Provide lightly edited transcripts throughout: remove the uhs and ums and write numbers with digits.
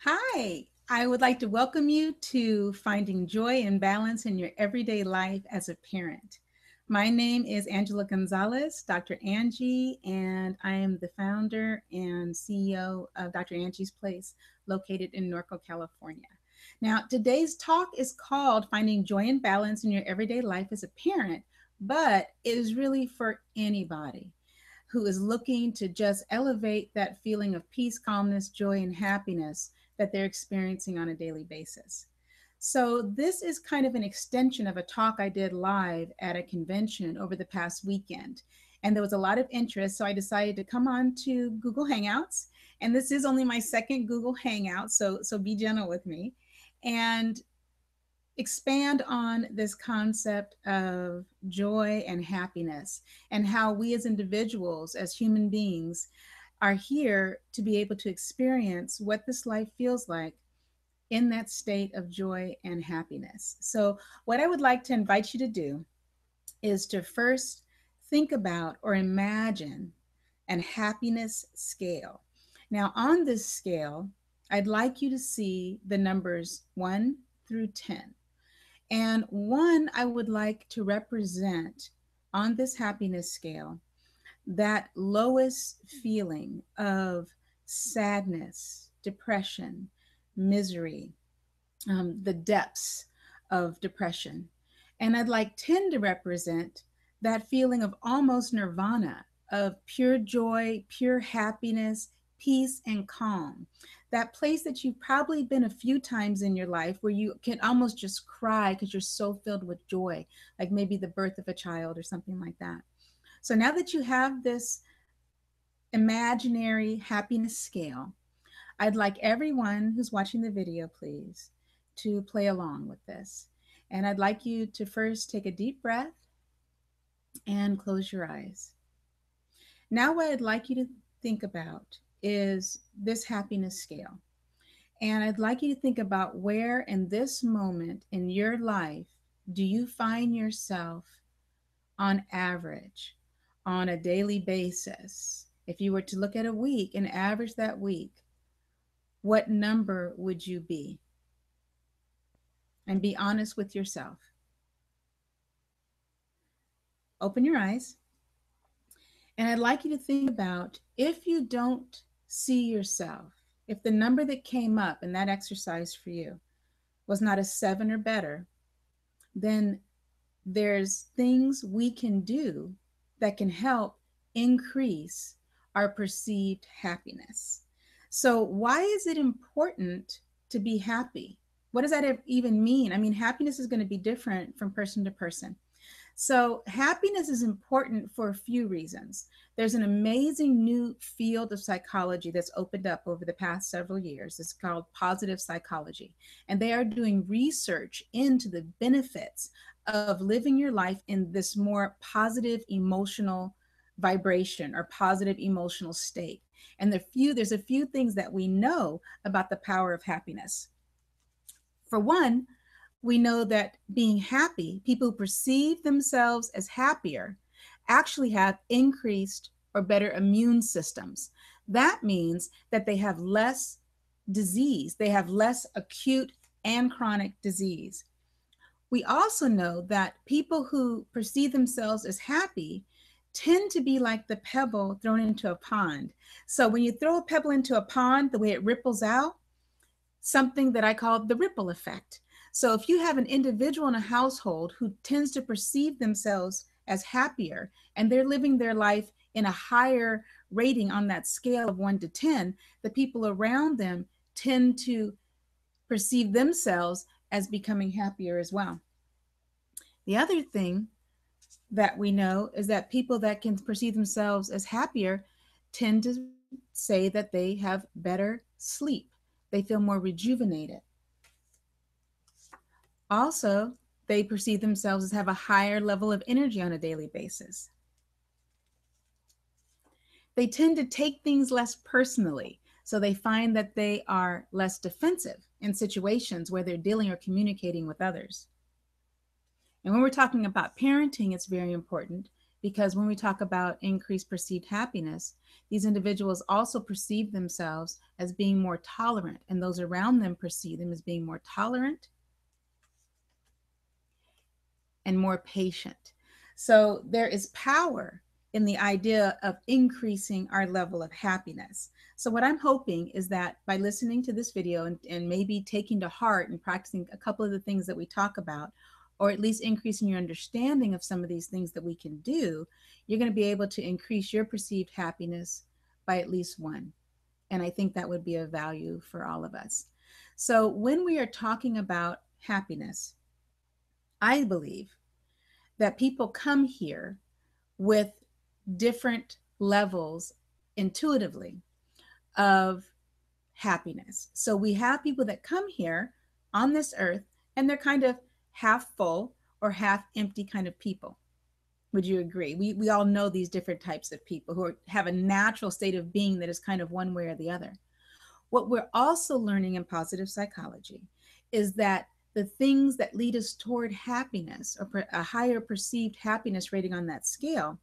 Hi, I would like to welcome you to finding joy and balance in your everyday life as a parent. My name is Angela Gonzalez, Dr. Angie, and I am the founder and CEO of Dr. Angie's Place, located in Norco, California. Now, today's talk is called Finding Joy and Balance in Your Everyday Life as a Parent, but it is really for anybody who is looking to just elevate that feeling of peace, calmness, joy, and happiness that they're experiencing on a daily basis. So, this is kind of an extension of a talk I did live at a convention over the past weekend. And there was a lot of interest. So, I decided to come on to Google Hangouts. And this is only my second Google Hangout. So be gentle with me. And expand on this concept of joy and happiness and how we as individuals, as human beings, are here to be able to experience what this life feels like in that state of joy and happiness. So, what I would like to invite you to do is to first think about or imagine an happiness scale. Now, on this scale, I'd like you to see the numbers 1 through 10. And one, I would like to represent on this happiness scale that lowest feeling of sadness, depression, misery, the depths of depression. And I'd like 10 to represent that feeling of almost nirvana, of pure joy, pure happiness, peace, and calm. That place that you've probably been a few times in your life where you can almost just cry because you're so filled with joy, like maybe the birth of a child or something like that. So now that you have this imaginary happiness scale, I'd like everyone who's watching the video, please, to play along with this. And I'd like you to first take a deep breath and close your eyes. Now, what I'd like you to think about is this happiness scale. And I'd like you to think about where in this moment in your life do you find yourself on average on a daily basis. If you were to look at a week and average that week, what number would you be? And be honest with yourself. Open your eyes. And I'd like you to think about if you don't see yourself, if the number that came up in that exercise for you was not a 7 or better, then there's things we can do that can help increase our perceived happiness. So, why is it important to be happy? What does that even mean? I mean, happiness is going to be different from person to person. So, happiness is important for a few reasons. There's an amazing new field of psychology that's opened up over the past several years. It's called positive psychology. And they are doing research into the benefits of living your life in this more positive emotional vibration or positive emotional state. And there's a few things that we know about the power of happiness. For one, we know that being happy, people who perceive themselves as happier actually have increased or better immune systems. That means that they have less disease, they have less acute and chronic disease. We also know that people who perceive themselves as happy tend to be like the pebble thrown into a pond. So when you throw a pebble into a pond, the way it ripples out, something that I call the ripple effect. So if you have an individual in a household who tends to perceive themselves as happier and they're living their life in a higher rating on that scale of 1 to 10, the people around them tend to perceive themselves as becoming happier as well. The other thing that we know is that people that can perceive themselves as happier tend to say that they have better sleep. They feel more rejuvenated. Also, they perceive themselves as have a higher level of energy on a daily basis. They tend to take things less personally, so they find that they are less defensive in situations where they're dealing or communicating with others. And when we're talking about parenting, it's very important Because when we talk about increased perceived happiness, these individuals also perceive themselves as being more tolerant, and those around them perceive them as being more tolerant and more patient. So there is power in the idea of increasing our level of happiness. So what I'm hoping is that by listening to this video and maybe taking to heart and practicing a couple of the things that we talk about, or at least increasing your understanding of some of these things that we can do, you're going to be able to increase your perceived happiness by at least one. And I think that would be of value for all of us. So when we are talking about happiness, I believe that people come here with different levels intuitively of happiness. So we have people that come here on this earth and they're kind of half full or half empty kind of people. Would you agree? We all know these different types of people who have a natural state of being that is kind of one way or the other. What we're also learning in positive psychology is that the things that lead us toward happiness or a higher perceived happiness rating on that scale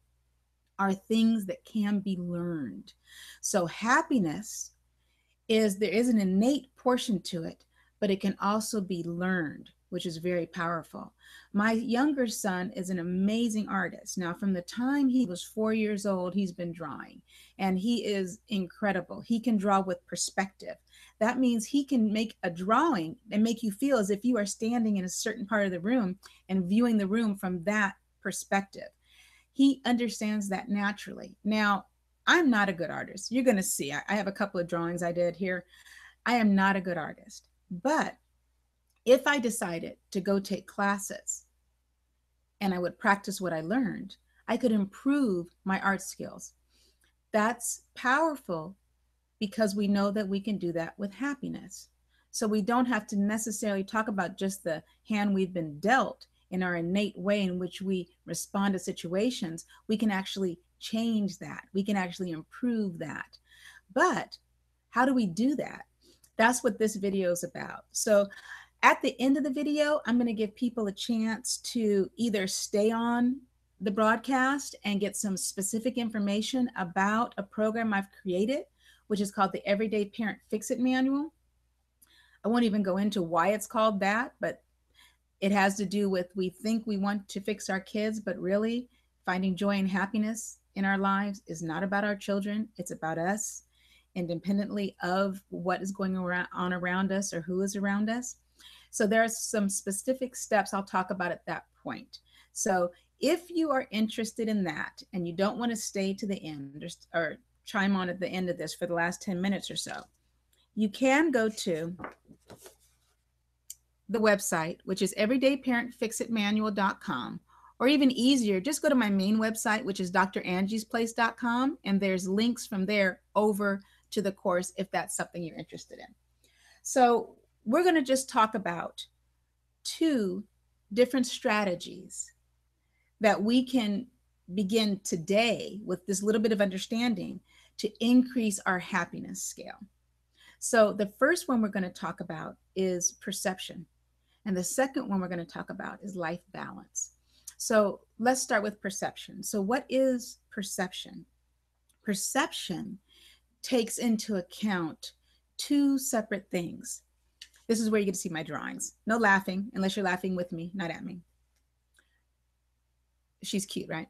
are things that can be learned. So happiness there is an innate portion to it, but it can also be learned, which is very powerful. My younger son is an amazing artist. Now, from the time he was 4 years old, he's been drawing, and he is incredible. He can draw with perspective. That means he can make a drawing and make you feel as if you are standing in a certain part of the room and viewing the room from that perspective. He understands that naturally. Now, I'm not a good artist. You're going to see. I have a couple of drawings I did here. I am not a good artist. But if I decided to go take classes and I would practice what I learned, I could improve my art skills. That's powerful because we know that we can do that with happiness. So we don't have to necessarily talk about just the hand we've been dealt in our innate way in which we respond to situations. We can actually change that. We can actually improve that. But how do we do that? That's what this video is about. So at the end of the video, I'm going to give people a chance to either stay on the broadcast and get some specific information about a program I've created, which is called the Everyday Parent Fix-It Manual. I won't even go into why it's called that, but it has to do with we think we want to fix our kids, but really finding joy and happiness in our lives is not about our children. It's about us, independently of what is going on around us or who is around us. So there are some specific steps I'll talk about at that point. So if you are interested in that and you don't want to stay to the end or chime on at the end of this for the last 10 minutes or so, you can go to the website, which is everydayparentfixitmanual.com, or even easier, just go to my main website, which is drangiesplace.com, and there's links from there over to the course if that's something you're interested in. So we're going to just talk about 2 different strategies that we can begin today with this little bit of understanding to increase our happiness scale. So the first one we're going to talk about is perception. And the second one we're going to talk about is life balance. So let's start with perception. So what is perception? Perception takes into account 2 separate things. This is where you get to see my drawings. No laughing, unless you're laughing with me, not at me. She's cute, right?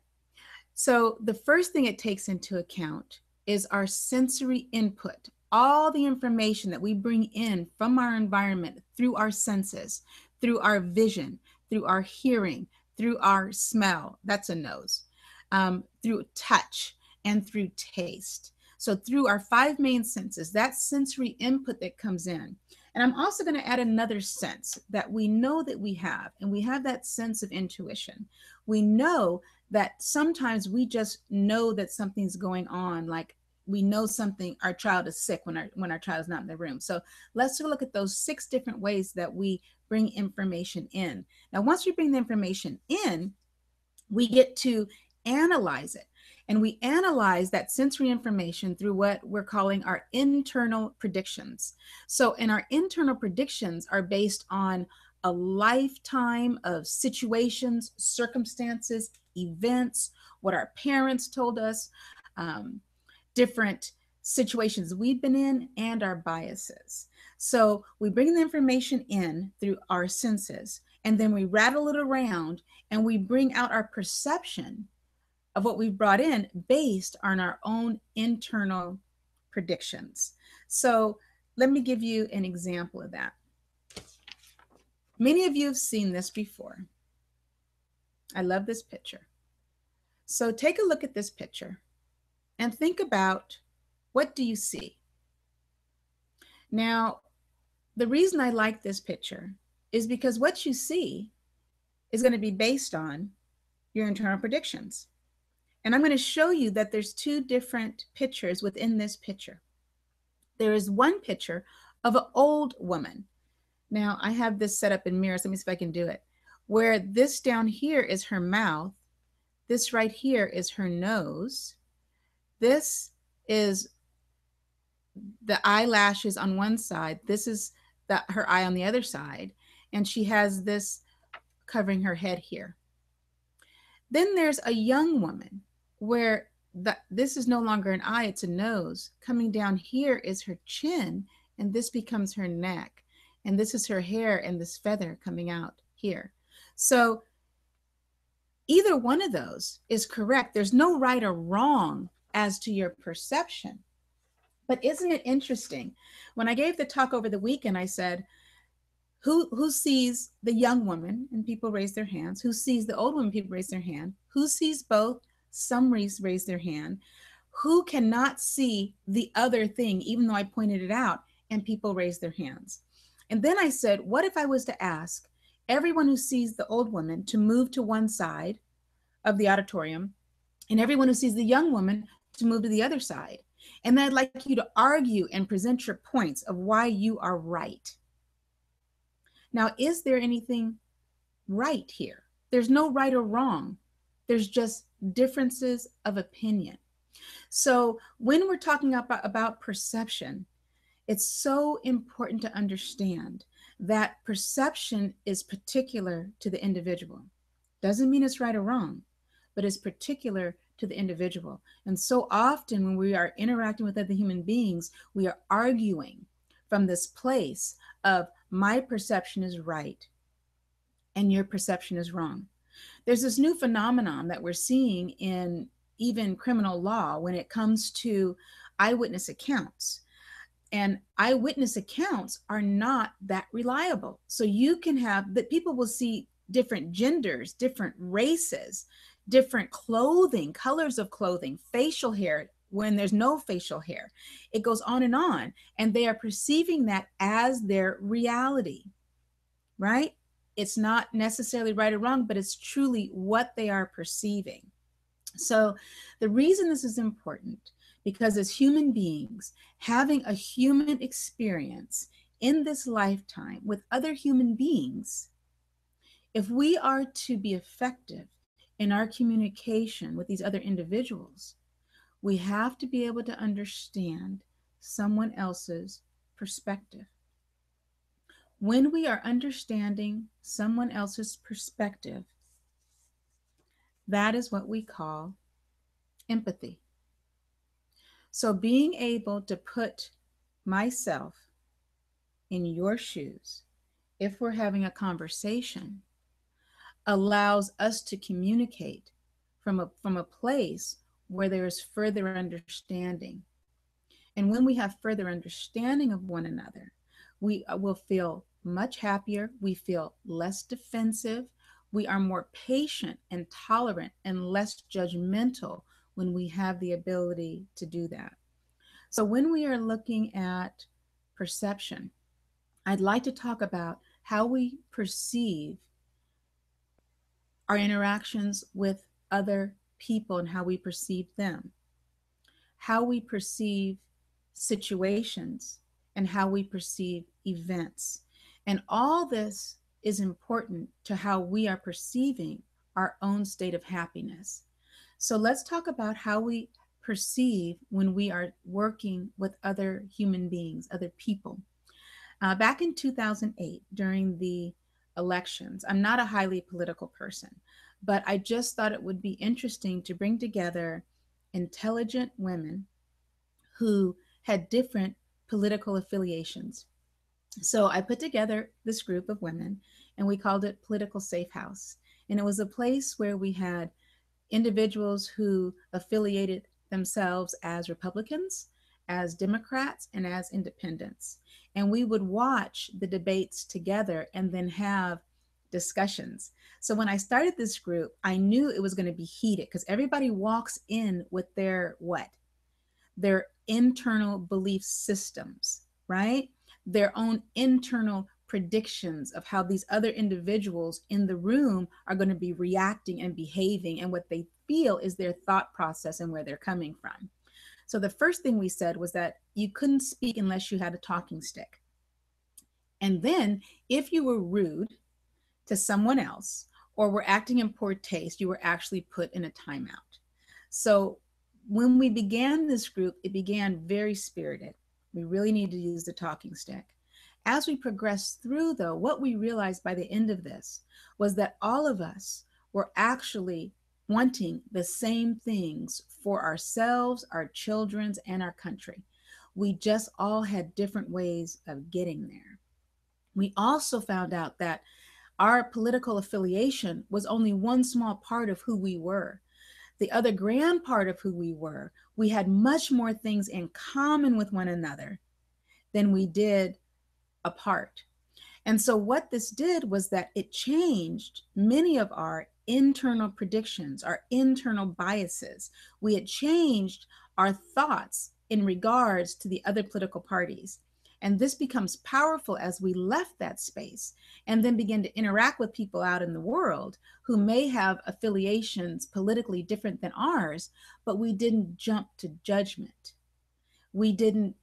So the first thing it takes into account is our sensory input. All the information that we bring in from our environment through our senses, through our vision, through our hearing, through our smell, that's a nose, through touch, and through taste. So through our 5 main senses, that sensory input that comes in. And I'm also going to add another sense that we know that we have, and we have that sense of intuition. We know that sometimes we just know that something's going on, like we know something, our child is sick when our child is not in the room. So let's look at those 6 different ways that we bring information in. Now, once we bring the information in, we get to analyze it. And we analyze that sensory information through what we're calling our internal predictions. So, and our internal predictions are based on a lifetime of situations, circumstances, events, what our parents told us, different situations we've been in, and our biases. So we bring the information in through our senses, and then we rattle it around and we bring out our perception of what we've brought in based on our own internal predictions. So let me give you an example of that. Many of you have seen this before. I love this picture. So take a look at this picture and think about, what do you see? Now, the reason I like this picture is because what you see is going to be based on your internal predictions. And I'm going to show you that there's two different pictures within this picture. There is one picture of an old woman. Now, I have this set up in mirrors. Let me see if I can do it. Where this down here is her mouth. This right here is her nose. This is the eyelashes on one side. This is her eye on the other side. And she has this covering her head here. Then there's a young woman where this is no longer an eye, it's a nose. Coming down here is her chin, and this becomes her neck. And this is her hair and this feather coming out here. So either one of those is correct. There's no right or wrong as to your perception. But isn't it interesting? When I gave the talk over the weekend, I said, who sees the young woman? And people raise their hands. Who sees the old woman? People raise their hand. Who sees both? Some raise their hand. Who cannot see the other thing, even though I pointed it out? And people raise their hands. And then I said, what if I was to ask everyone who sees the old woman to move to one side of the auditorium, and everyone who sees the young woman to move to the other side? And then I'd like you to argue and present your points of why you are right. Now, is there anything right here? There's no right or wrong. There's just differences of opinion. So when we're talking about perception, it's so important to understand that perception is particular to the individual. Doesn't mean it's right or wrong, but it's particular to the individual. And so often when we are interacting with other human beings, we are arguing from this place of my perception is right and your perception is wrong. There's this new phenomenon that we're seeing in even criminal law when it comes to eyewitness accounts. And eyewitness accounts are not that reliable. So you can have that people will see different genders, different races, different clothing, colors of clothing, facial hair when there's no facial hair. It goes on, and they are perceiving that as their reality, right? It's not necessarily right or wrong, but it's truly what they are perceiving. So the reason this is important, because as human beings, having a human experience in this lifetime with other human beings, if we are to be effective in our communication with these other individuals, we have to be able to understand someone else's perspective. When we are understanding someone else's perspective, that is what we call empathy. So being able to put myself in your shoes, if we're having a conversation, allows us to communicate from a place where there is further understanding. And when we have further understanding of one another, we will feel much happier. We feel less defensive. We are more patient and tolerant and less judgmental when we have the ability to do that. So when we are looking at perception, I'd like to talk about how we perceive our interactions with other people and how we perceive them, how we perceive situations, and how we perceive events. And all this is important to how we are perceiving our own state of happiness. So let's talk about how we perceive when we are working with other human beings, other people. Back in 2008, during the elections, I'm not a highly political person, But I just thought it would be interesting to bring together intelligent women who had different political affiliations. So I put together this group of women and we called it Political Safe House. And it was a place where we had individuals who affiliated themselves as Republicans, as Democrats, and as independents. And we would watch the debates together and then have discussions. So when I started this group, I knew it was going to be heated because everybody walks in with their what? Their internal belief systems, right? Their own internal predictions of how these other individuals in the room are going to be reacting and behaving, and what they feel is their thought process and where they're coming from. So the first thing we said was that you couldn't speak unless you had a talking stick. And then if you were rude to someone else or were acting in poor taste, you were actually put in a timeout. So when we began this group, it began very spirited. We really needed to use the talking stick. As we progressed through, though, what we realized by the end of this was that all of us were actually wanting the same things for ourselves, our children's, and our country. We just all had different ways of getting there. We also found out that our political affiliation was only one small part of who we were. The other grand part of who we had much more things in common with one another than we did apart. And so what this did was that it changed many of our internal predictions, our internal biases. We had changed our thoughts in regards to the other political parties. And this becomes powerful as we left that space and then begin to interact with people out in the world who may have affiliations politically different than ours, but we didn't jump to judgment. We didn't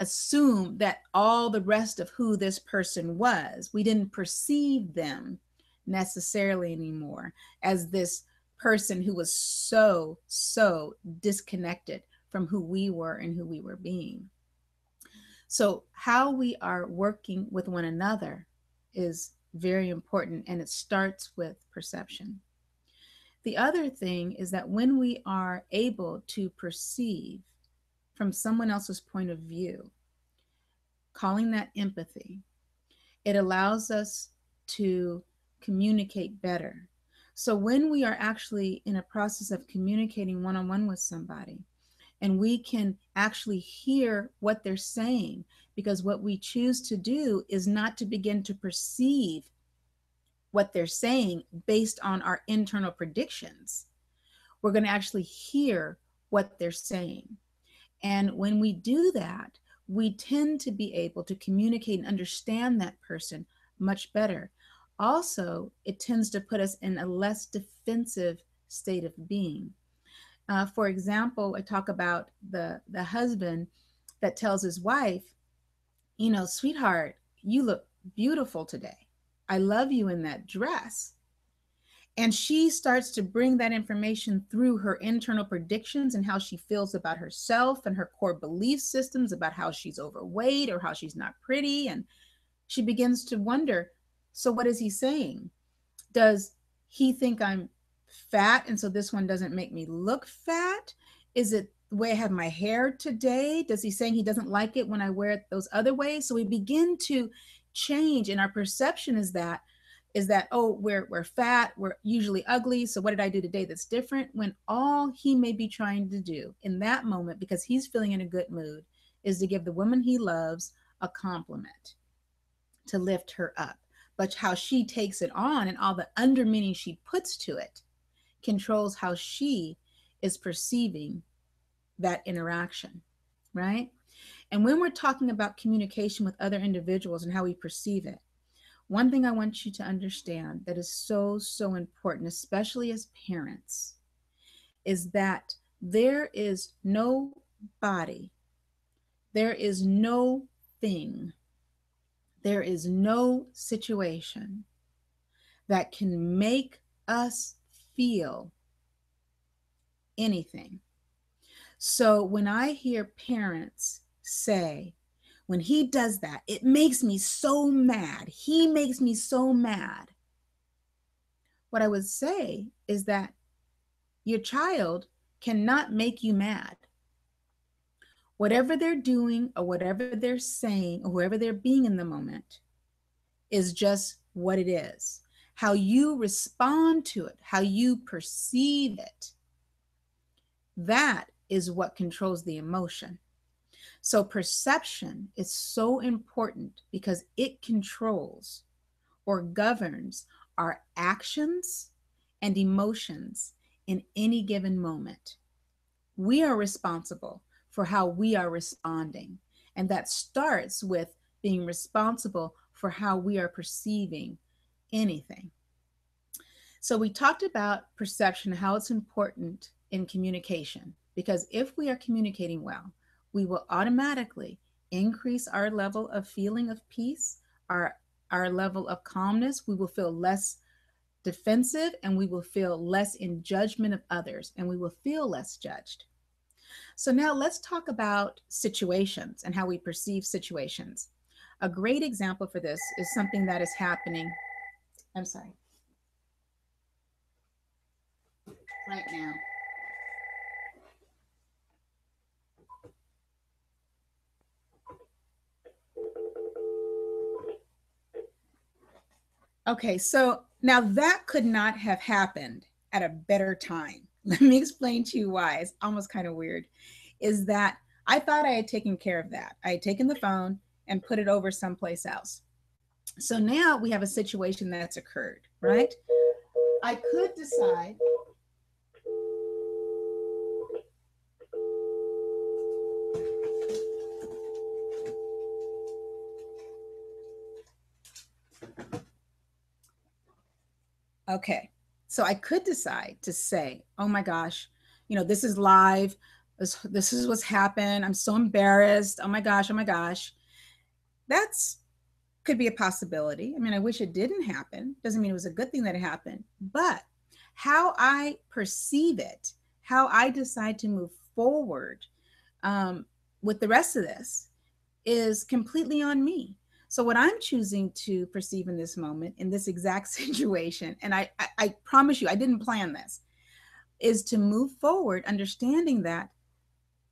assume that all the rest of who this person was, we didn't perceive them necessarily anymore as this person who was so disconnected from who we were and who we were being. So how we are working with one another is very important, and it starts with perception. The other thing is that when we are able to perceive from someone else's point of view, calling that empathy, it allows us to communicate better. So when we are actually in a process of communicating one-on-one with somebody, and we can actually hear what they're saying, because what we choose to do is not to begin to perceive what they're saying based on our internal predictions. We're going to actually hear what they're saying. And when we do that, we tend to be able to communicate and understand that person much better. Also, it tends to put us in a less defensive state of being. For example, I talk about the husband that tells his wife, you know, sweetheart, you look beautiful today. I love you in that dress. And she starts to bring that information through her internal predictions and how she feels about herself and her core belief systems about how she's overweight or how she's not pretty. And she begins to wonder, so what is he saying? Does he think I'm fat and so this one doesn't make me look fat? Is it the way I have my hair today? Does he saying he doesn't like it when I wear it those other ways? So we begin to change, and our perception is that oh, we're fat, we're usually ugly, so what did I do today that's different? When all he may be trying to do in that moment, because he's feeling in a good mood, is to give the woman he loves a compliment, to lift her up. But how she takes it on and all the under meaning she puts to it controls how she is perceiving that interaction, right? And when we're talking about communication with other individuals and how we perceive it, one thing I want you to understand that is so important, especially as parents, is that there is no body, there is no thing, there is no situation that can make us feel anything. So when I hear parents say, when he does that, it makes me so mad, he makes me so mad. What I would say is that your child cannot make you mad. Whatever they're doing or whatever they're saying or whoever they're being in the moment is just what it is. How you respond to it, how you perceive it, that is what controls the emotion. So perception is so important because it controls or governs our actions and emotions in any given moment. We are responsible for how we are responding. And that starts with being responsible for how we are perceiving anything. So we talked about perception, how it's important in communication, because if we are communicating well, we will automatically increase our level of feeling of peace, our our level of calmness. We will feel less defensive and we will feel less in judgment of others and we will feel less judged. So now let's talk about situations and how we perceive situations. A great example for this is something that is happening, I'm sorry, right now. Okay, so now that could not have happened at a better time. Let me explain to you why. It's almost kind of weird. Is that I thought I had taken care of that. I had taken the phone and put it over someplace else. So now we have a situation that's occurred, right? I could decide. Okay. So I could decide to say, oh my gosh, this is live. This is what's happened. I'm so embarrassed. Oh my gosh. Oh my gosh. That's could be a possibility. I mean, I wish it didn't happen. Doesn't mean it was a good thing that it happened. But how I perceive it, how I decide to move forward um, with the rest of this is completely on me. So what I'm choosing to perceive in this moment, in this exact situation, and I promise you, I didn't plan this, is to move forward, understanding that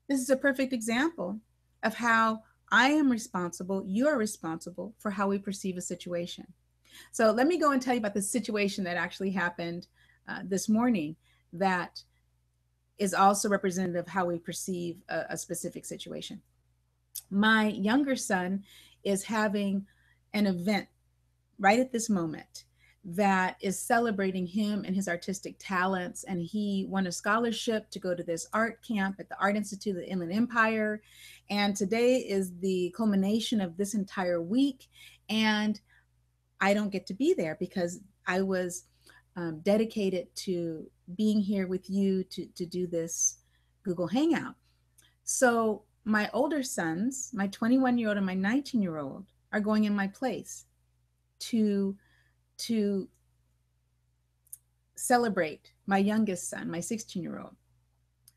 this is a perfect example of how I am responsible, you are responsible for how we perceive a situation. So let me go and tell you about the situation that actually happened this morning that is also representative of how we perceive a specific situation. My younger son is having an event right at this moment that is celebrating him and his artistic talents. And he won a scholarship to go to this art camp at the Art Institute of the Inland Empire. And today is the culmination of this entire week. And I don't get to be there because I was dedicated to being here with you to do this Google Hangout. So my older sons, my 21-year-old and my 19-year-old, are going in my place to to celebrate my youngest son, my 16-year-old.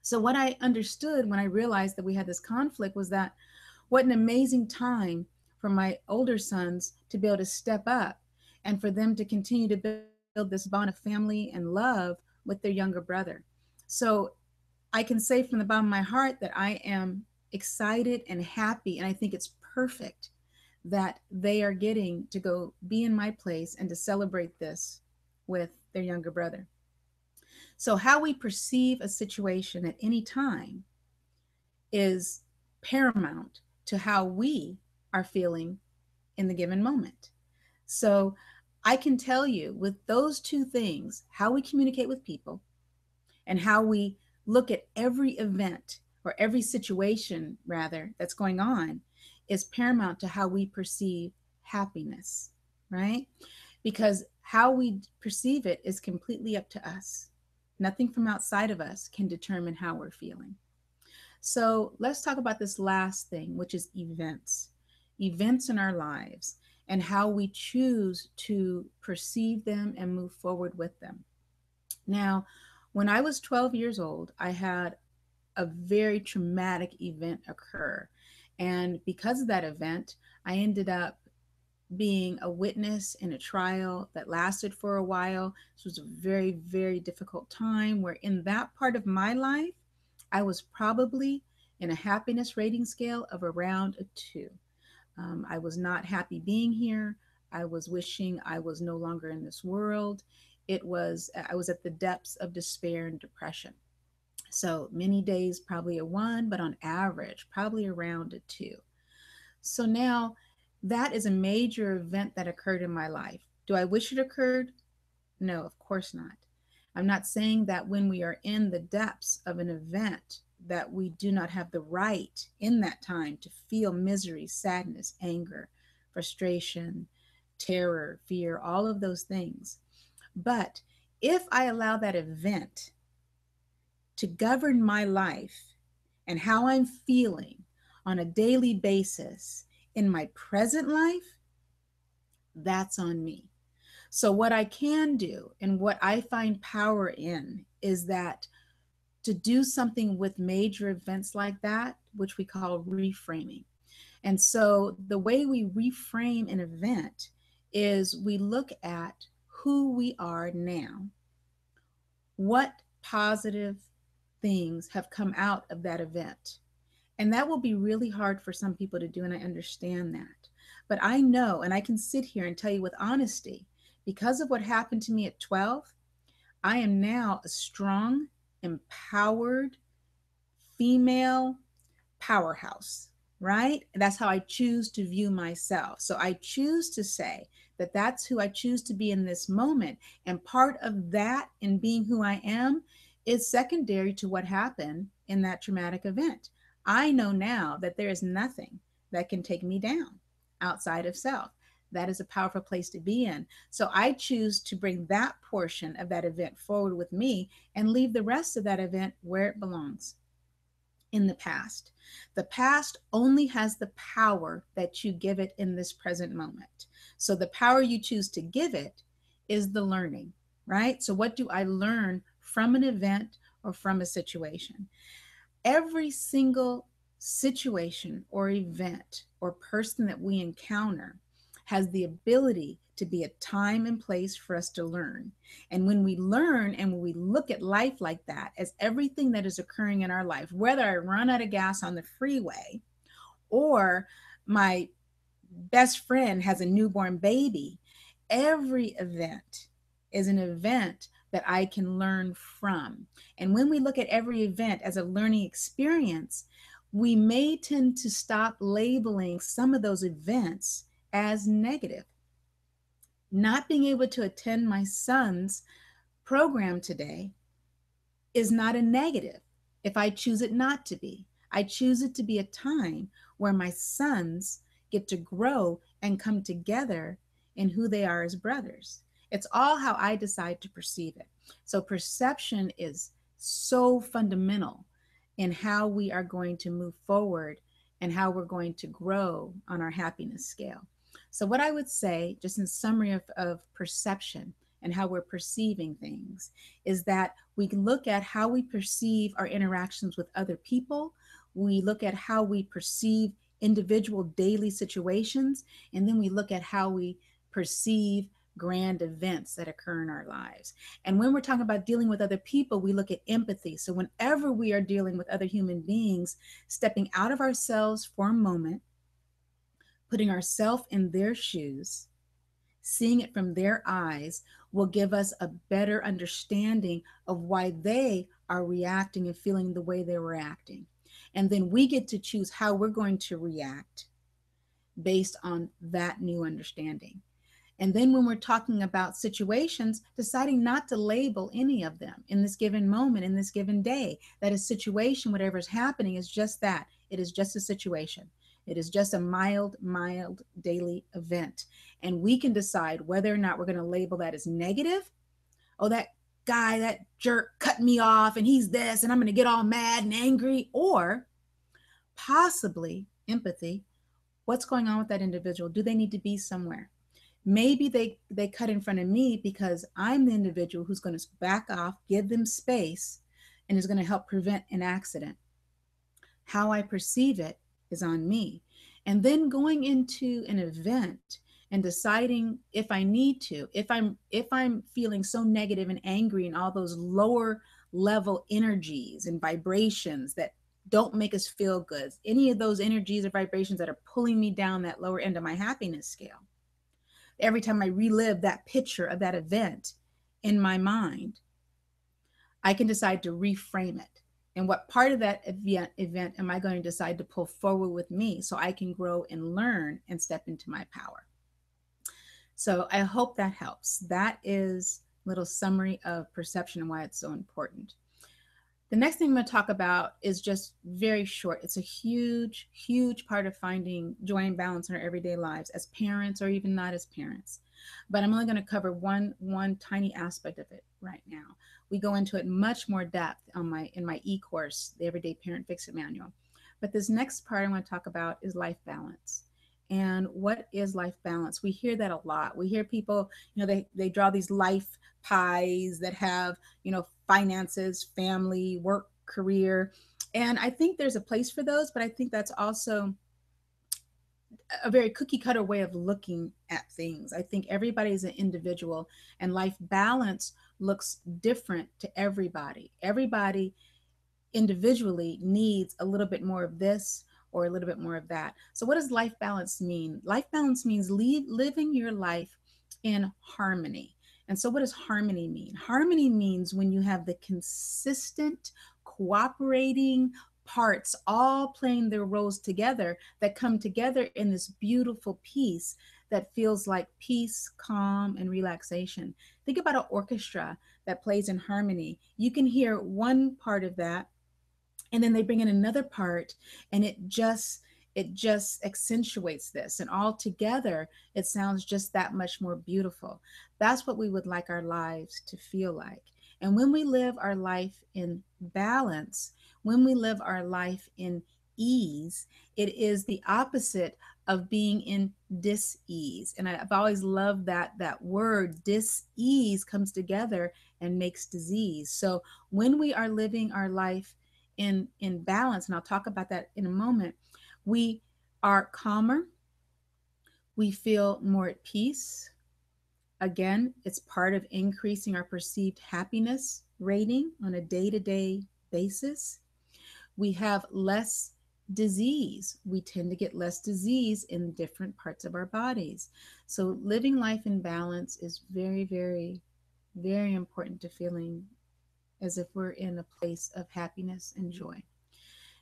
So what I understood when I realized that we had this conflict was that what an amazing time for my older sons to be able to step up and for them to continue to build this bond of family and love with their younger brother. So I can say from the bottom of my heart that I am excited and happy, and I think it's perfect that they are getting to go be in my place and to celebrate this with their younger brother. So, how we perceive a situation at any time is paramount to how we are feeling in the given moment. So, I can tell you with those two things, how we communicate with people and how we look at every event or every situation, rather, that's going on is paramount to how we perceive happiness, right? Because how we perceive it is completely up to us. Nothing from outside of us can determine how we're feeling. So let's talk about this last thing, which is events. Events in our lives and how we choose to perceive them and move forward with them. Now, when I was 12 years old, I had a very traumatic event occur. And because of that event, I ended up being a witness in a trial that lasted for a while. This was a very, very difficult time where in that part of my life, I was probably in a happiness rating scale of around a 2. I was not happy being here. I was wishing I was no longer in this world. I was at the depths of despair and depression. So many days, probably a 1, but on average, probably around a 2. So now that is a major event that occurred in my life. Do I wish it occurred? No, of course not. I'm not saying that when we are in the depths of an event that we do not have the right in that time to feel misery, sadness, anger, frustration, terror, fear, all of those things. But if I allow that event to govern my life and how I'm feeling on a daily basis in my present life, that's on me. So, what I can do and what I find power in is that to do something with major events like that, which we call reframing. And so, the way we reframe an event is we look at who we are now, what positive things have come out of that event. And that will be really hard for some people to do, and I understand that. But I know, and I can sit here and tell you with honesty, because of what happened to me at 12, I am now a strong, empowered female powerhouse, right? And that's how I choose to view myself. So I choose to say that that's who I choose to be in this moment. And part of that in being who I am is secondary to what happened in that traumatic event. I know now that there is nothing that can take me down outside of self. That is a powerful place to be in. So I choose to bring that portion of that event forward with me and leave the rest of that event where it belongs, in the past. The past only has the power that you give it in this present moment. So the power you choose to give it is the learning, right? So what do I learn from an event or from a situation? Every single situation or event or person that we encounter has the ability to be a time and place for us to learn. And when we learn and when we look at life like that, as everything that is occurring in our life, whether I run out of gas on the freeway or my best friend has a newborn baby, every event is an event that I can learn from. And when we look at every event as a learning experience, we may tend to stop labeling some of those events as negative. Not being able to attend my son's program today is not a negative if I choose it not to be. I choose it to be a time where my sons get to grow and come together in who they are as brothers. It's all how I decide to perceive it. So, perception is so fundamental in how we are going to move forward and how we're going to grow on our happiness scale. So, what I would say, just in summary of perception and how we're perceiving things, is that we can look at how we perceive our interactions with other people. We look at how we perceive individual daily situations, and then we look at how we perceive grand events that occur in our lives. And when we're talking about dealing with other people, we look at empathy. So whenever we are dealing with other human beings, stepping out of ourselves for a moment, putting ourselves in their shoes, seeing it from their eyes will give us a better understanding of why they are reacting and feeling the way they're reacting. And then we get to choose how we're going to react based on that new understanding. And then when we're talking about situations, deciding not to label any of them in this given moment, in this given day, that a situation, whatever is happening, is just that. It is just a situation. It is just a mild daily event. And we can decide whether or not we're going to label that as negative. Oh, that guy, that jerk cut me off and he's this, and I'm going to get all mad and angry. Or possibly empathy. What's going on with that individual? Do they need to be somewhere? Maybe they cut in front of me because I'm the individual who's going to back off, give them space, and is going to help prevent an accident. How I perceive it is on me. And then going into an event and deciding if I need to, if I'm feeling so negative and angry and all those lower level energies and vibrations that don't make us feel good, any of those energies or vibrations that are pulling me down that lower end of my happiness scale, every time I relive that picture of that event in my mind, I can decide to reframe it. And what part of that event am I going to decide to pull forward with me so I can grow and learn and step into my power? So I hope that helps. That is a little summary of perception and why it's so important. The next thing I'm going to talk about is just very short. It's a huge, huge part of finding joy and balance in our everyday lives as parents or even not as parents. But I'm only going to cover one tiny aspect of it right now. We go into it much more depth in my e-course, the Everyday Parent Fix It Manual. But this next part I want to talk about is life balance. And what is life balance? We hear that a lot. We hear people, they draw these life pies that have, finances, family, work, career. And I think there's a place for those, but I think that's also a very cookie cutter way of looking at things. I think everybody is an individual, and life balance looks different to everybody. Everybody individually needs a little bit more of this or a little bit more of that. So, what does life balance mean? Life balance means living your life in harmony. And so, what does harmony mean? Harmony means when you have the consistent, cooperating parts all playing their roles together that come together in this beautiful piece that feels like peace, calm, and relaxation. Think about an orchestra that plays in harmony. You can hear one part of that, and then they bring in another part, and it just accentuates this, and all together it sounds just that much more beautiful. That's what we would like our lives to feel like. And when we live our life in balance, when we live our life in ease, it is the opposite of being in dis-ease. And I've always loved that word dis-ease comes together and makes disease. So when we are living our life in balance, and I'll talk about that in a moment, we are calmer, we feel more at peace. Again, it's part of increasing our perceived happiness rating on a day-to-day basis. We have less disease. We tend to get less disease in different parts of our bodies. So living life in balance is very, very, very important to feeling as if we're in a place of happiness and joy.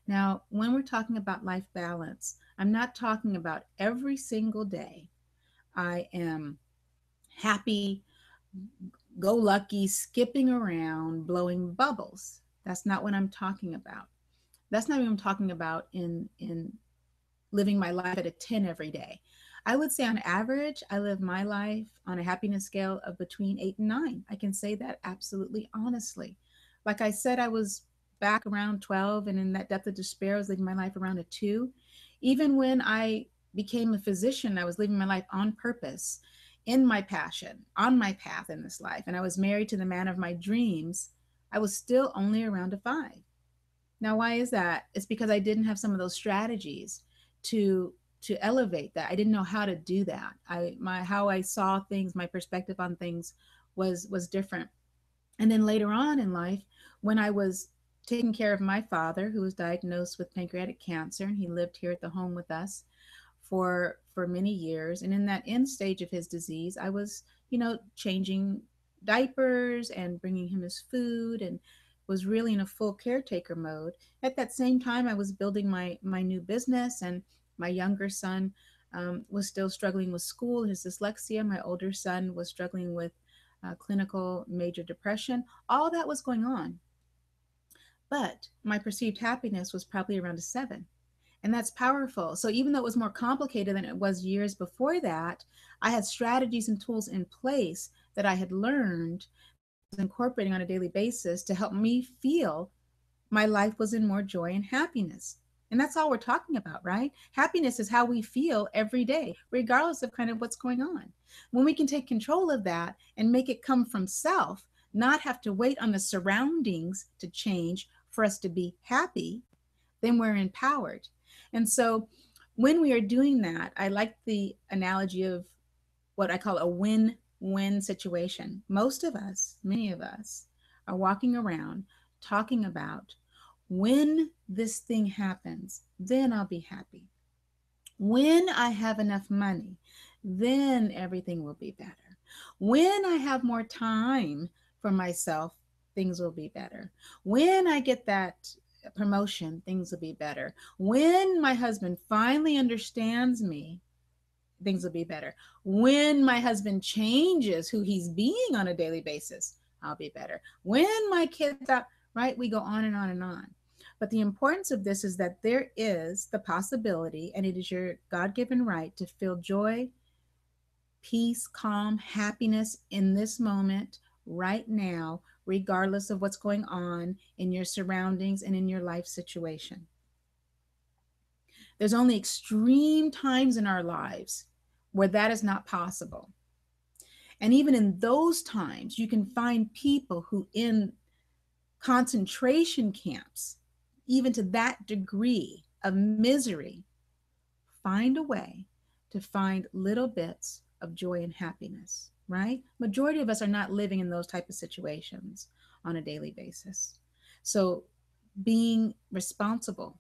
Now, when we're talking about life balance, I'm not talking about every single day I am happy, go lucky, skipping around, blowing bubbles. That's not what I'm talking about. That's not what I'm talking about in living my life at a 10 every day. I would say on average, I live my life on a happiness scale of between 8 and 9. I can say that absolutely honestly. Like I said, I was back around 12, and in that depth of despair, I was living my life around a 2. Even when I became a physician, I was living my life on purpose, in my passion, on my path in this life, and I was married to the man of my dreams. I was still only around a 5. Now, why is that? It's because I didn't have some of those strategies to elevate that. I didn't know how to do that. How I saw things, my perspective on things was different. And then later on in life, when I was taking care of my father, who was diagnosed with pancreatic cancer, and he lived here at the home with us for many years. And in that end stage of his disease, I was, changing diapers and bringing him his food, and was really in a full caretaker mode. At that same time, I was building my new business, and my younger son was still struggling with school, his dyslexia. My older son was struggling with clinical major depression. All that was going on. But my perceived happiness was probably around a 7. And that's powerful. So even though it was more complicated than it was years before that, I had strategies and tools in place that I had learned, incorporating on a daily basis to help me feel my life was in more joy and happiness. And that's all we're talking about, right? Happiness is how we feel every day, regardless of kind of what's going on. When we can take control of that and make it come from self, not have to wait on the surroundings to change for us to be happy, then we're empowered. And so when we are doing that, I like the analogy of what I call a win-win situation. Most of us, many of us, are walking around talking about, when this thing happens, then I'll be happy. When I have enough money, then everything will be better. When I have more time for myself, things will be better. When I get that promotion, things will be better. When my husband finally understands me, things will be better. When my husband changes who he's being on a daily basis, I'll be better. When my kids out, right? We go on and on and on. But the importance of this is that there is the possibility, and it is your God given right to feel joy, peace, calm, happiness in this moment, right now, regardless of what's going on in your surroundings and in your life situation. There's only extreme times in our lives where that is not possible. And even in those times, you can find people who, in concentration camps, even to that degree of misery, find a way to find little bits of joy and happiness, right? Majority of us are not living in those type of situations on a daily basis. So being responsible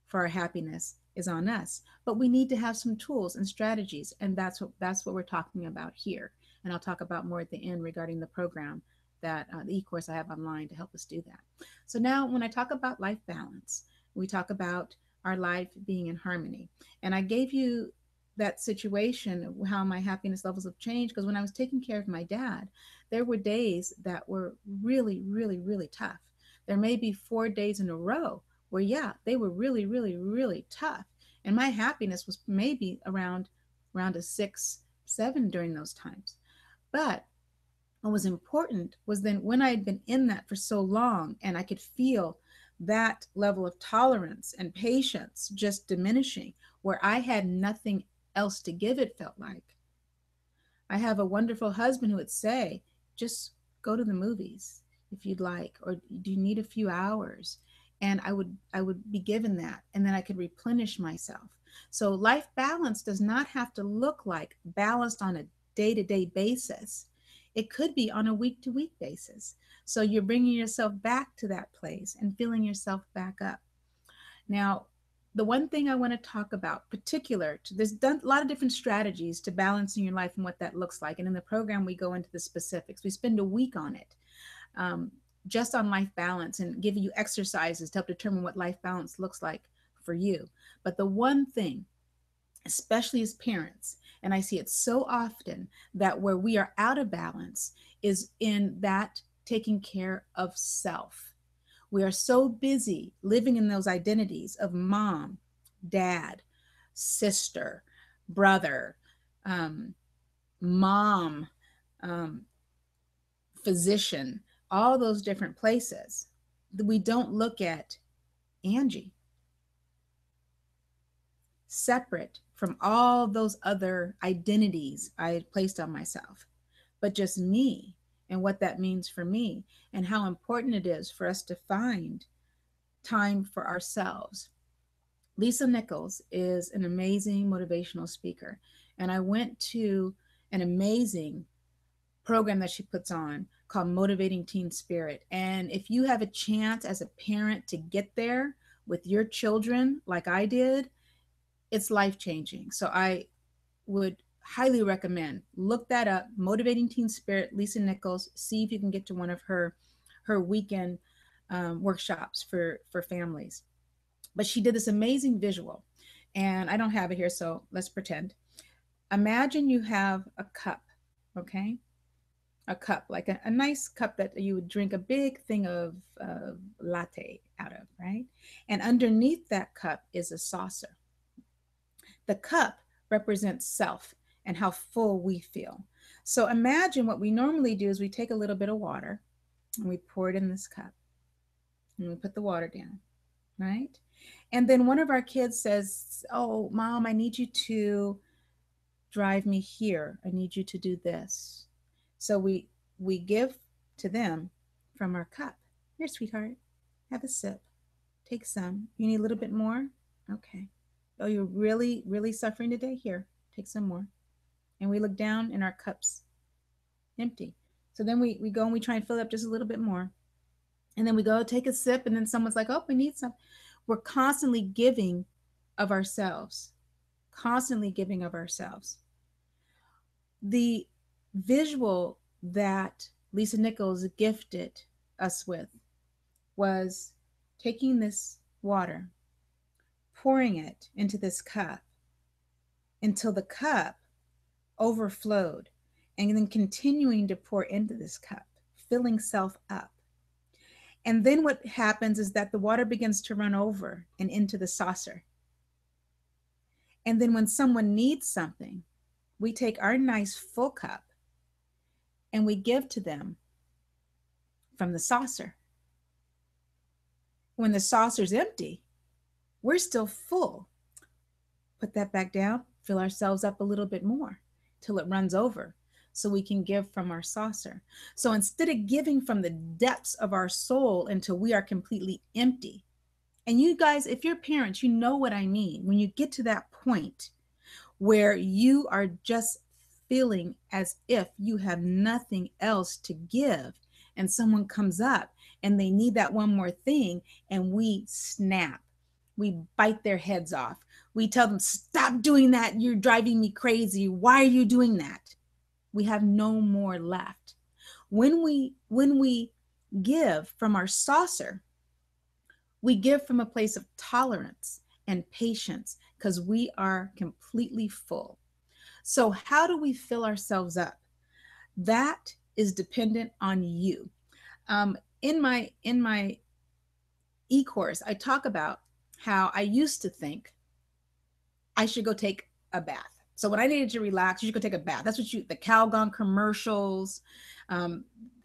for our happiness is on us, but we need to have some tools and strategies, and that's what we're talking about here. And I'll talk about more at the end regarding the program, that the e-course I have online to help us do that. So now when I talk about life balance, we talk about our life being in harmony. And I gave you that situation, how my happiness levels have changed, because when I was taking care of my dad, there were days that were really, really, really tough. There may be 4 days in a row where, yeah, they were really, really, really tough. And my happiness was maybe around a 6, 7 during those times. But what was important was then when I had been in that for so long and I could feel that level of tolerance and patience just diminishing, where I had nothing else to give, it felt like. I have a wonderful husband who would say, just go to the movies if you'd like, or do you need a few hours? And I would be given that, and then I could replenish myself. So life balance does not have to look like balanced on a day-to-day basis. It could be on a week-to-week basis. So you're bringing yourself back to that place and filling yourself back up. Now, the one thing I want to talk about, particular to there's a lot of different strategies to balancing your life and what that looks like. And in the program, we go into the specifics. We spend a week on it, um, just on life balance, and give you exercises to help determine what life balance looks like for you. But the one thing, especially as parents, and I see it so often, that where we are out of balance is in that taking care of self. We are so busy living in those identities of mom, dad, sister, brother, um, mom, um, physician, all those different places. We don't look at Angie separate from all those other identities I had placed on myself, but just me and what that means for me, and how important it is for us to find time for ourselves. Lisa Nichols is an amazing motivational speaker, and I went to an amazing program that she puts on called Motivating Teen Spirit. And if you have a chance as a parent to get there with your children like I did, it's life changing. So I would highly recommend, look that up, Motivating Teen Spirit, Lisa Nichols. See if you can get to one of her weekend workshops for families. But she did this amazing visual, and I don't have it here, so let's pretend. Imagine you have a cup, okay? A cup, like a nice cup that you would drink a big thing of latte out of, right? And underneath that cup is a saucer. The cup represents self and how full we feel. So imagine what we normally do is we take a little bit of water and we pour it in this cup and we put the water down, right? And then one of our kids says, oh, mom, I need you to drive me here. I need you to do this. So we give to them from our cup. Here, sweetheart, have a sip. Take some. You need a little bit more? Okay. Oh, you're really, really suffering today? Here, take some more. and we look down and our cup's empty. So then we go and we try and fill it up just a little bit more. And then we go take a sip, and then someone's like, oh, we need some. We're constantly giving of ourselves, constantly giving of ourselves. The visual that Lisa Nichols gifted us with was taking this water, pouring it into this cup until the cup overflowed, and then continuing to pour into this cup, filling self up. And then what happens is that the water begins to run over and into the saucer. And then when someone needs something, we take our nice full cup and we give to them from the saucer. When the saucer's empty, we're still full. Put that back down, fill ourselves up a little bit more till it runs over so we can give from our saucer. So instead of giving from the depths of our soul until we are completely empty, and you guys, if you're parents, you know what I mean. When you get to that point where you are just feeling as if you have nothing else to give, and someone comes up and they need that one more thing, and we snap, we bite their heads off. We tell them, stop doing that. You're driving me crazy. Why are you doing that? We have no more left. When we give from our saucer, we give from a place of tolerance and patience because we are completely full. So how do we fill ourselves up? That is dependent on you. In my e-course, I talk about how I used to think I should go take a bath. So when I needed to relax, you should go take a bath. That's what the Calgon commercials,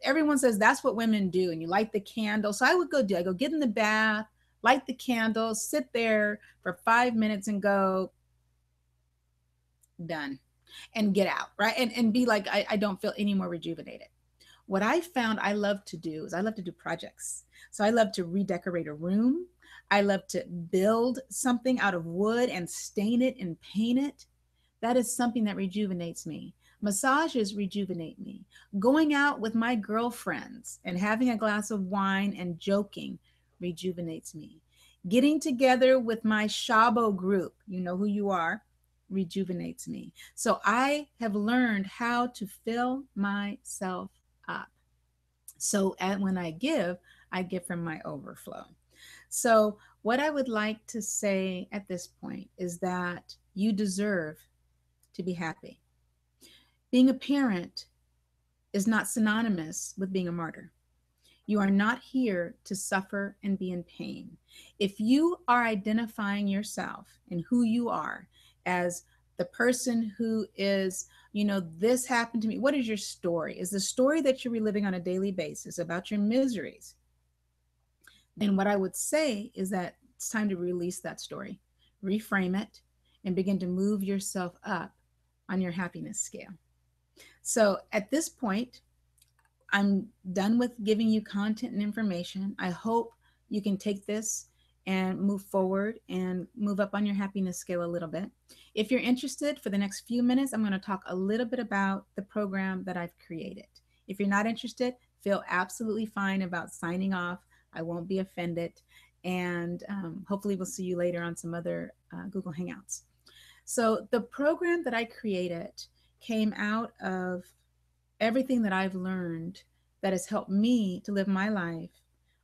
everyone says that's what women do. And you light the candle. So I go get in the bath, light the candles, sit there for 5 minutes and go, done, and get out, right? And be like, I don't feel any more rejuvenated. What I found I love to do is I love to do projects. So I love to redecorate a room. I love to build something out of wood and stain it and paint it. That is something that rejuvenates me. Massages rejuvenate me. Going out with my girlfriends and having a glass of wine and joking rejuvenates me. Getting together with my Shabo group, you know who you are, rejuvenates me. So I have learned how to fill myself up. So when I give from my overflow. So what I would like to say at this point is that you deserve to be happy. Being a parent is not synonymous with being a martyr. You are not here to suffer and be in pain. If you are identifying yourself and who you are as the person who is, this happened to me. What is your story? Is the story that you're reliving on a daily basis about your miseries? Then what I would say is that it's time to release that story, reframe it, and begin to move yourself up on your happiness scale. So at this point, I'm done with giving you content and information. I hope you can take this and move forward and move up on your happiness scale a little bit. If you're interested, for the next few minutes, I'm going to talk a little bit about the program that I've created. If you're not interested, feel absolutely fine about signing off. I won't be offended. And hopefully we'll see you later on some other Google Hangouts. So the program that I created came out of everything that I've learned that has helped me to live my life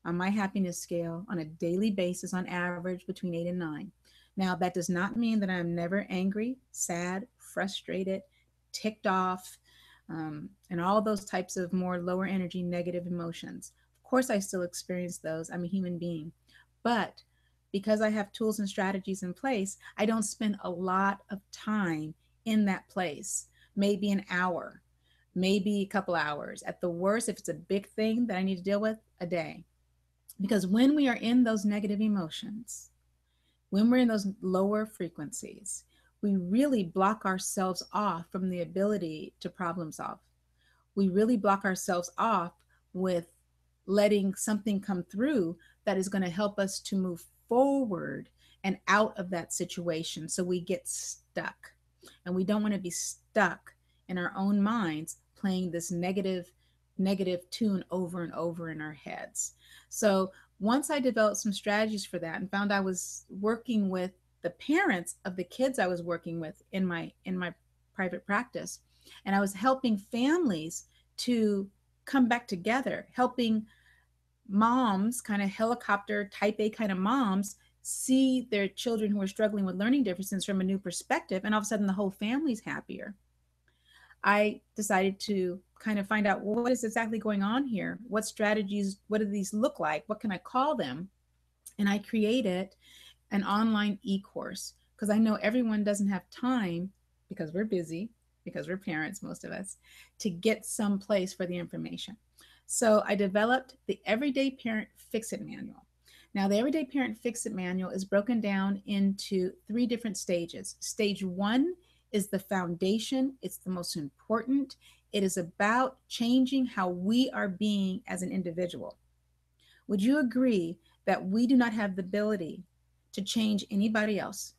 on my happiness scale on a daily basis, on average between 8 and 9. Now, that does not mean that I'm never angry, sad, frustrated, ticked off, and all those types of more lower energy negative emotions. Of course, I still experience those. I'm a human being. But because I have tools and strategies in place, I don't spend a lot of time in that place, maybe an hour, maybe a couple hours. At the worst, if it's a big thing that I need to deal with, a day. Because when we are in those negative emotions, when we're in those lower frequencies, we really block ourselves off from the ability to problem solve. We really block ourselves off with letting something come through that is going to help us to move forward and out of that situation. So we get stuck, and we don't want to be stuck in our own minds, playing this negative tune over and over in our heads. So once I developed some strategies for that and found I was working with the parents of the kids I was working with in my private practice, and I was helping families to come back together, helping moms, kind of helicopter type A kind of moms, see their children who are struggling with learning differences from a new perspective, and all of a sudden the whole family's happier. I decided to kind of find out, well, what is exactly going on here? What strategies, what do these look like? What can I call them? And I created an online e-course because I know everyone doesn't have time, because we're busy, because we're parents, most of us, to get some place for the information. So I developed the Everyday Parent Fix-It Manual. Now, the Everyday Parent Fix-It Manual is broken down into 3 different stages. Stage 1 is the foundation. It's the most important. It is about changing how we are being as an individual. Would you agree that we do not have the ability to change anybody else?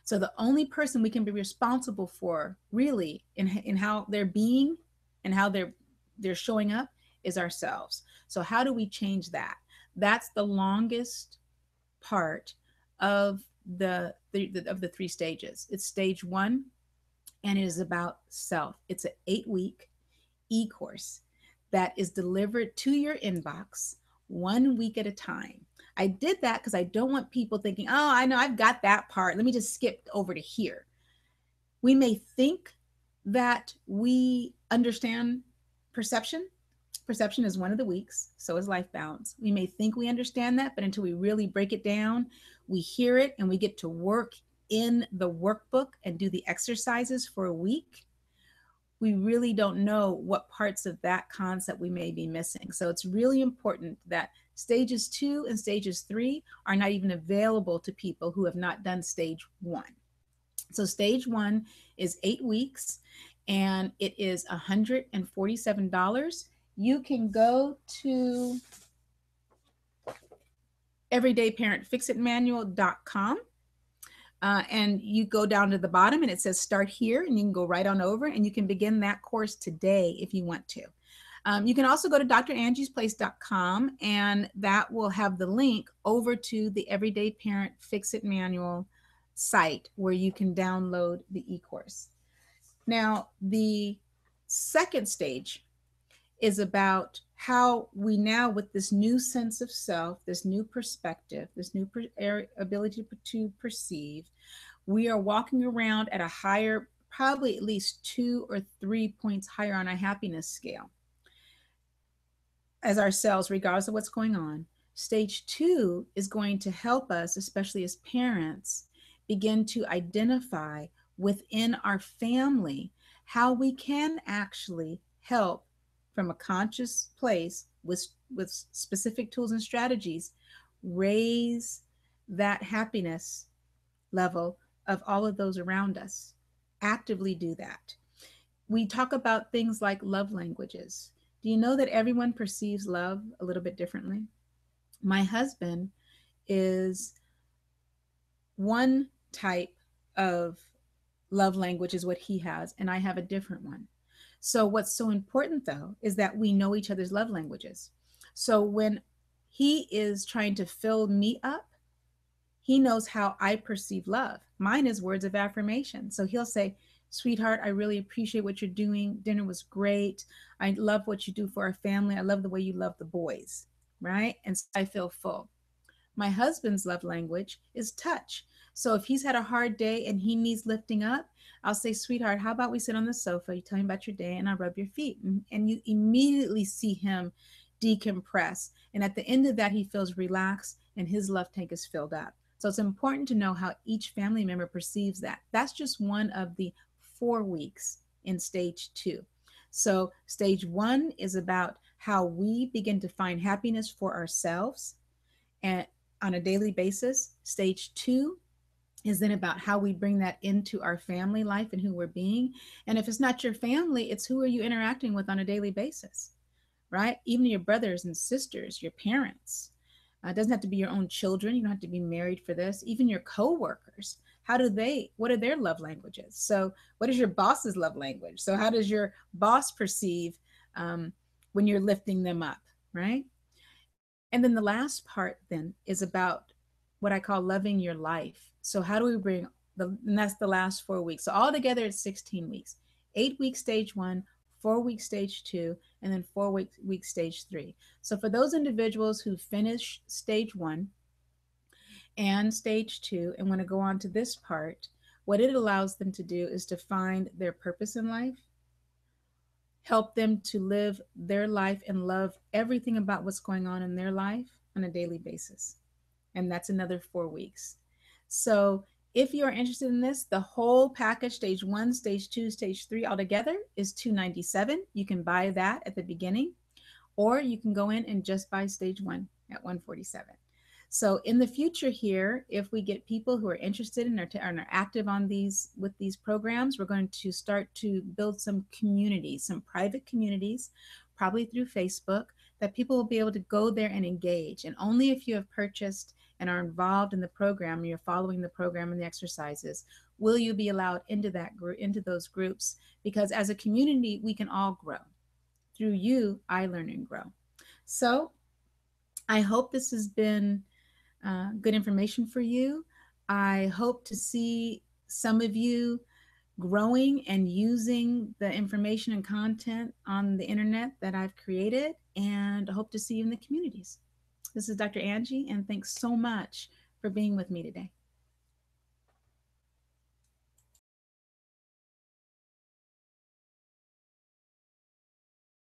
So the only person we can be responsible for really in how they're being and how they're showing up is ourselves. So how do we change that? That's the longest part of the 3 stages. It's stage 1, and it is about self. It's an 8-week e-course that is delivered to your inbox 1 week at a time. I did that because I don't want people thinking, oh, I know I've got that part. Let me just skip over to here. We may think that we understand perception. Perception is one of the weeks, so is life balance. We may think we understand that, but until we really break it down, we hear it and we get to work in the workbook and do the exercises for a week, we really don't know what parts of that concept we may be missing. So it's really important that stages 2 and stages 3 are not even available to people who have not done stage 1. So stage 1 is 8 weeks and it is $147. You can go to everydayparentfixitmanual.com. And you go down to the bottom and it says start here, and you can go right on over and you can begin that course today if you want to. You can also go to drangiesplace.com and that will have the link over to the Everyday Parent Fix-It Manual site where you can download the e-course. Now, the second stage is about how we now, with this new sense of self, this new perspective, this new ability to perceive, we are walking around at a higher, probably at least 2 or 3 points higher on our happiness scale as ourselves, regardless of what's going on. Stage 2 is going to help us, especially as parents, begin to identify within our family how we can actually help from a conscious place with specific tools and strategies, raise that happiness level of all of those around us. Actively do that. We talk about things like love languages. Do you know that everyone perceives love a little bit differently? My husband is one type of love language is what he has, and I have a different one. So what's so important, though, is that we know each other's love languages. So when he is trying to fill me up, he knows how I perceive love. Mine is words of affirmation. So he'll say, sweetheart, I really appreciate what you're doing. Dinner was great. I love what you do for our family. I love the way you love the boys, right? And so I feel full. My husband's love language is touch. So if he's had a hard day and he needs lifting up, I'll say, sweetheart, how about we sit on the sofa, you tell me about your day, and I rub your feet. And you immediately see him decompress. And at the end of that, he feels relaxed and his love tank is filled up. So it's important to know how each family member perceives that. That's just one of the 4 weeks in stage 2. So stage 1 is about how we begin to find happiness for ourselves and on a daily basis. Stage 2 is then about how we bring that into our family life and who we're being. And if it's not your family, it's who are you interacting with on a daily basis, right? Even your brothers and sisters, your parents. It doesn't have to be your own children. You don't have to be married for this. Even your coworkers. what are their love languages? So what is your boss's love language? So how does your boss perceive when you're lifting them up, right? And then the last part then is about what I call loving your life. So how do we bring and that's the last 4 weeks. So all together it's 16 weeks. 8 weeks stage one, 4 weeks stage two, and then 4 weeks stage three. So for those individuals who finish stage one and stage two and want to go on to this part, what it allows them to do is to find their purpose in life, help them to live their life and love everything about what's going on in their life on a daily basis. And that's another 4 weeks. So if you're interested in this, the whole package, stage one, stage two, stage three, altogether is $297. You can buy that at the beginning, or you can go in and just buy stage one at $147. So in the future here, if we get people who are interested and are active on these with these programs, we're going to start to build some communities, some private communities, probably through Facebook, that people will be able to go there and engage. And only if you have purchased and are involved in the program, you're following the program and the exercises, will you be allowed into that group, into those groups? Because as a community, we can all grow. Through you, I learn and grow. So I hope this has been good information for you. I hope to see some of you growing and using the information and content on the internet that I've created, and I hope to see you in the communities. This is Dr. Angie, and thanks so much for being with me today.